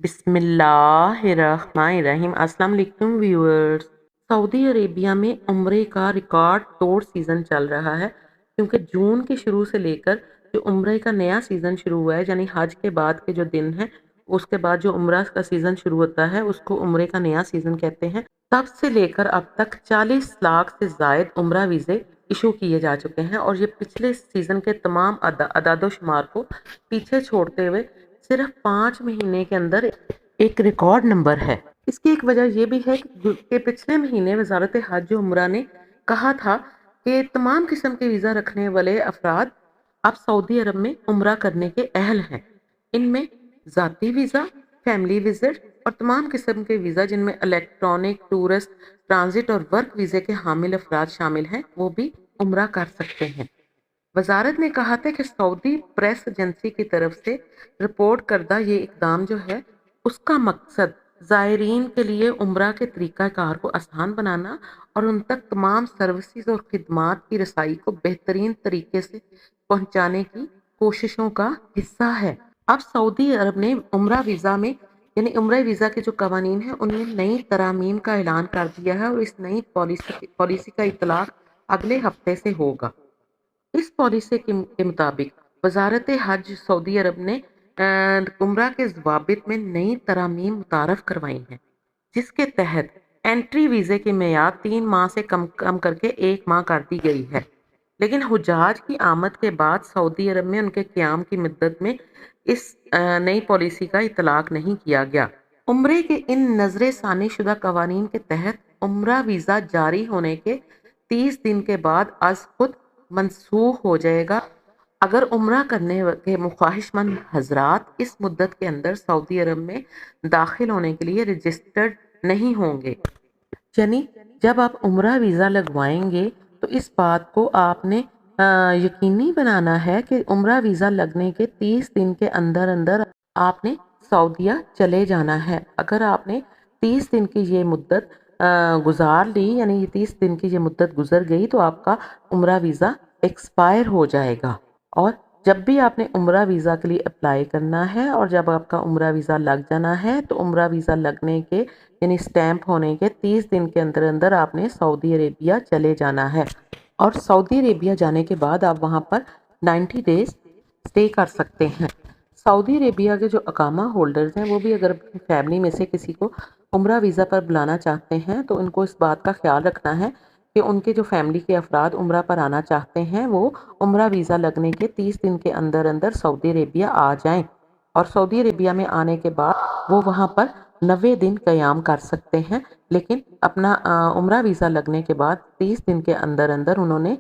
बिस्मिल्लाहिर्रहमानिर्रहीम। अस्सलाम वालेकुम व्यूअर्स। सऊदी अरेबिया में उम्रे का रिकॉर्ड तोड़ सीज़न चल रहा है, क्योंकि जून के शुरू से लेकर जो उम्रे का नया सीज़न शुरू हुआ है, यानी हज के बाद के जो दिन हैं, उसके बाद जो उम्रा का सीज़न शुरू होता है उसको उम्रे का नया सीज़न कहते हैं। तब से लेकर अब तक 40 लाख से ज़ायद उम्रा वीज़े इशू किए जा चुके हैं और ये पिछले सीज़न के तमाम अदादो शुमार को पीछे छोड़ते हुए सिर्फ 5 महीने के अंदर एक रिकॉर्ड नंबर है। इसकी एक वजह ये भी है कि पिछले महीने वजारत हज उम्रा ने कहा था कि तमाम किस्म के वीज़ा रखने वाले अफराद अब सऊदी अरब में उम्रा करने के अहल हैं। इनमें ज़ाती वीज़ा, फैमिली विजिट और तमाम किस्म के वीज़ा जिनमें इलेक्ट्रॉनिक, टूरिस्ट, ट्रांजिट और वर्क वीज़े के हामिल अफराद शामिल हैं, वो भी उम्रा कर सकते हैं। वजारत ने कहा था कि सऊदी प्रेस एजेंसी की तरफ से रिपोर्ट करदा ये इकदाम जो है उसका मकसद ज़ायरीन के लिए उम्रा के तरीक़ाकार को आसान बनाना और उन तक तमाम सर्विसेज और खिदमात की रसाई को बेहतरीन तरीके से पहुंचाने की कोशिशों का हिस्सा है। अब सऊदी अरब ने उम्रा वीज़ा में यानी उम्रा वीज़ा के जो कवानीन हैं उनमें नई तरामीम का ऐलान कर दिया है और इस नई पॉलिसी का इतलाक अगले हफ्ते से होगा। इस पॉलिसी के मुताबिक वजारत हज सऊदी अरब ने उम्रा के ज़वाबित में नई तरामीम मुतारफ़ करवाई हैं, जिसके तहत एंट्री वीज़े की मियाद 3 माह से कम करके 1 माह कर दी गई है। लेकिन हुजाज की आमद के बाद सऊदी अरब में उनके क़याम की मुद्दत में इस नई पॉलिसी का इतलाक नहीं किया गया। उम्रे के इन नजर सानी शुदा कवानीन के तहत उम्रा वीज़ा जारी होने के 30 दिन के बाद अज खुद मनसूख हो जाएगा अगर उम्रा करने के ख्वाहिशमंद हजरात इस मुद्दत के अंदर सऊदी अरब में दाखिल होने के लिए रजिस्टर्ड नहीं होंगे। यानी जब आप उम्रा वीज़ा लगवाएंगे तो इस बात को आपने यकीनी बनाना है कि उम्रा वीज़ा लगने के 30 दिन के अंदर अंदर आपने सऊदीया चले जाना है। अगर आपने 30 दिन की ये मुद्दत गुजार ली, यानी ये 30 दिन की ये मुद्दत गुजर गई, तो आपका उम्रा वीज़ा एक्सपायर हो जाएगा। और जब भी आपने उम्रा वीज़ा के लिए अप्लाई करना है और जब आपका उम्रा वीज़ा लग जाना है, तो उम्रा वीज़ा लगने के यानी स्टैंप होने के 30 दिन के अंदर अंदर आपने सऊदी अरेबिया चले जाना है। और सऊदी अरेबिया जाने के बाद आप वहाँ पर 90 डेज स्टे कर सकते हैं। सऊदी अरेबिया के जो अकामा होल्डर्स हैं वो भी अगर अपनी फैमिली में से किसी को उम्रा वीज़ा पर बुलाना चाहते हैं तो उनको इस बात का ख्याल रखना है कि उनके जो फैमिली के अफराद उम्रा पर आना चाहते हैं वो उम्रा वीज़ा लगने के 30 दिन के अंदर अंदर सऊदी अरेबिया आ जाएं और सऊदी अरेबिया में आने के बाद वो वहाँ पर 90 दिन क़याम कर सकते हैं। लेकिन अपना उम्रा वीज़ा लगने के बाद 30 दिन के अंदर अंदर उन्होंने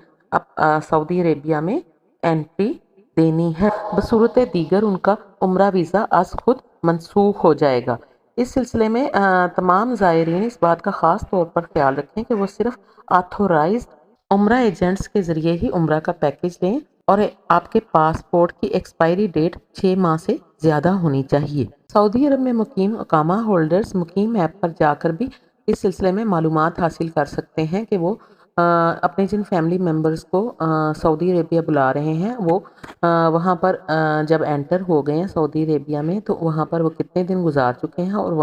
सऊदी अरेबिया में एंट्री देनी है। बसूरत दीगर उनका उम्रा वीज़ा आज खुद मनसूख हो जाएगा। इस सिलसिले में तमाम ज़ायरीन इस बात का ख़ास तौर पर ख्याल रखें कि वो सिर्फ ऑथोराइज्ड उम्रा एजेंट्स के ज़रिए ही उम्रा का पैकेज लें और आपके पासपोर्ट की एक्सपायरी डेट 6 माह से ज़्यादा होनी चाहिए। सऊदी अरब में मुकीम अकामा होल्डर्स मुकीम ऐप पर जाकर भी इस सिलसिले में मालूमात हासिल कर सकते हैं कि वो अपने जिन फैमिली मेम्बर्स को सऊदी अरेबिया बुला रहे हैं वो वहाँ पर जब एंटर हो गए हैं सऊदी अरेबिया में तो वहाँ पर वो कितने दिन गुजार चुके हैं और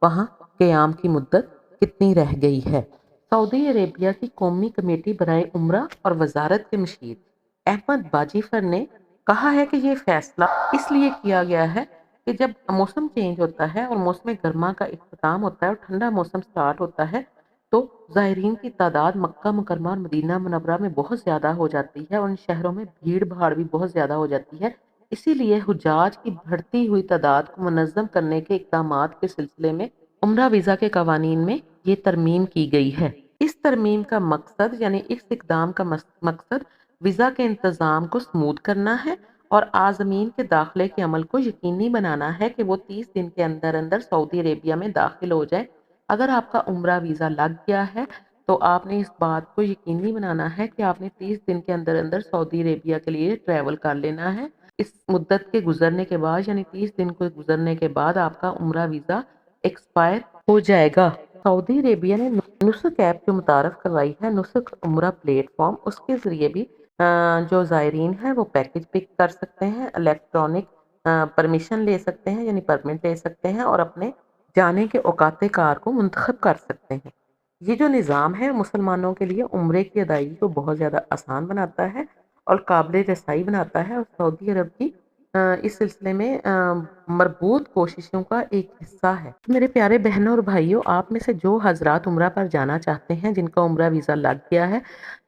वहाँ क़याम की मुद्दत कितनी रह गई है। सऊदी अरेबिया की कौमी कमेटी बराए उम्रा और वजारत के मशीर अहमद बाजीफर ने कहा है कि ये फैसला इसलिए किया गया है कि जब मौसम चेंज होता है और मौसम गर्मा का इख्तिताम होता है और ठंडा मौसम स्टार्ट होता है तो ज़ायरीन की तादाद मक्का मुकरमा और मदीना मुनव्वरा में बहुत ज़्यादा हो जाती है और उन शहरों में भीड़ भाड़ भी बहुत ज़्यादा हो जाती है। इसीलिए हुज्जाज की बढ़ती हुई तादाद को मुनज़्ज़म करने के इक़दामात के सिलसिले में उम्रा वीज़ा के कवानीन में ये तरमीम की गई है। इस तरमीम का मकसद यानी इस इक़दाम का मकसद वीज़ा के इंतज़ाम को स्मूथ करना है और आज़मीन के दाखिले के अमल को यकीनी बनाना है कि वो 30 दिन के अंदर अंदर सऊदी अरेबिया में दाखिल हो जाए। अगर आपका उम्रा वीज़ा लग गया है तो आपने इस बात को यकीनी बनाना है कि आपने 30 दिन के अंदर अंदर सऊदी अरेबिया के लिए ट्रैवल कर लेना है। इस मुद्दत के गुजरने के बाद यानी 30 दिन को गुजरने के बाद आपका उम्रा वीज़ा एक्सपायर हो जाएगा। सऊदी अरेबिया ने नुस्क ऐप जो मुतारफ़ करवाई है, नुस्क उम्रा प्लेटफॉर्म, उसके ज़रिए भी जो ज़ायरीन है वो पैकेज पिक कर सकते हैं। इलेक्ट्रॉनिक परमिशन ले सकते हैं यानी परमिट ले सकते हैं और अपने जाने के औकात कार को मुंतखब कर सकते हैं। ये जो निज़ाम है मुसलमानों के लिए उम्रे की अदायगी को बहुत ज़्यादा आसान बनाता है और काबिल रसाई बनाता है और सऊदी अरब की इस सिलसिले में मरबूत कोशिशों का एक हिस्सा है। मेरे प्यारे बहनों और भाइयों, आप में से जो हजरात उम्रा पर जाना चाहते हैं, जिनका उम्रा वीज़ा लग गया है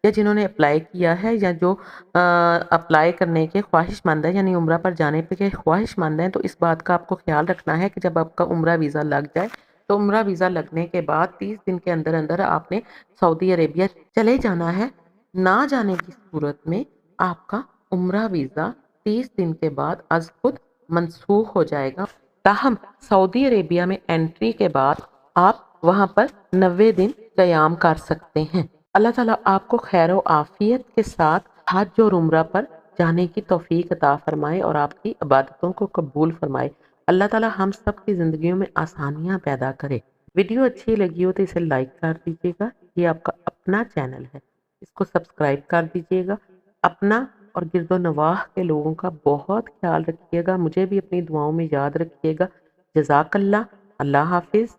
या जिन्होंने अप्लाई किया है या जो अप्लाई करने के ख्वाहिशमंद है यानी उम्रा पर जाने के ख्वाहिशमंद हैं, तो इस बात का आपको ख्याल रखना है कि जब आपका उम्रा वीज़ा लग जाए तो उम्रा वीज़ा लगने के बाद 30 दिन के अंदर अंदर आपने सऊदी अरेबिया चले जाना है। ना जाने की सूरत में आपका उम्रा वीज़ा 30 दिन के बाद अज़ खुद मनसूख हो जाएगा। ताहम सऊदी अरेबिया में एंट्री के बाद आप वहाँ पर 90 दिन क़याम कर सकते हैं। अल्लाह ताला आपको खैर व आफ़ियत के साथ हज और उम्रा पर जाने की तौफ़ीक अता फ़रमाए और आपकी इबादतों को कबूल फ़रमाए। अल्लाह ताला हम सब की ज़िंदगियों में आसानियाँ पैदा करे। वीडियो अच्छी लगी हो तो इसे लाइक कर दीजिएगा। ये आपका अपना चैनल है, इसको सब्सक्राइब कर दीजिएगा। अपना और गिरदो नवाह के लोगों का बहुत ख्याल रखिएगा। मुझे भी अपनी दुआओं में याद रखिएगा। जज़ाकल्लाह। अल्लाह हाफ़िज़।